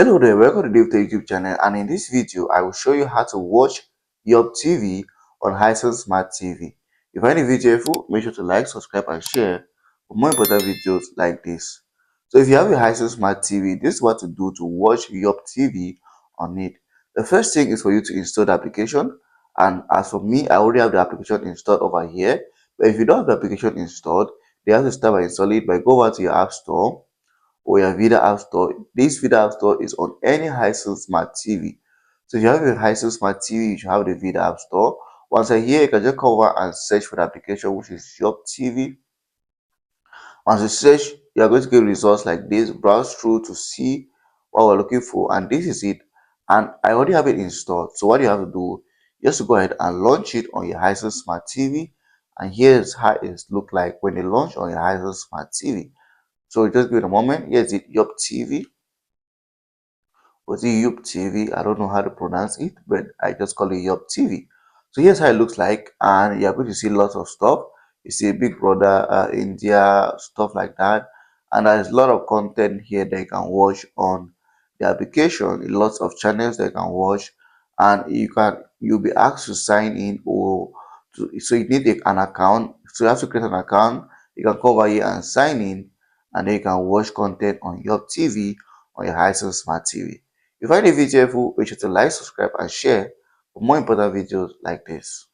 Hello there, welcome to DaveTech YouTube channel, and in this video I will show you how to watch YuppTV on Hisense Smart TV. If you find the video helpful, make sure to like, subscribe and share for more important videos like this. So if you have a Hisense Smart TV, this is what to do to watch YuppTV on it. The first thing is for you to install the application, and as for me, I already have the application installed over here. But if you don't have the application installed, you have to start by installing it by go over to your app store or your Vida App Store. This Vida App Store is on any Hisense Smart TV. So if you have a Hisense Smart TV, you should have the Vida App Store. Once you're here, you can just come over and search for the application, which is YuppTV. Once you search, you are going to get results like this. Browse through to see what we're looking for, and this is it. And I already have it installed. So what you have to do, just to go ahead and launch it on your Hisense Smart TV. And here's how it looks like when you launch on your Hisense Smart TV. So just give it a moment. Here's it, YuppTV. Was it YuppTV? I don't know how to pronounce it, but I just call it YuppTV. So here's how it looks like, and you're going to see lots of stuff. You see Big Brother, India, stuff like that, and there's a lot of content here that you can watch on the application. Lots of channels that you can watch, and you'll be asked to sign in so you need an account. So you have to create an account. You can come over here and sign in, and then you can watch content on YuppTV on your Hisense Smart TV. If you find the video helpful, make sure to like, subscribe, and share for more important videos like this.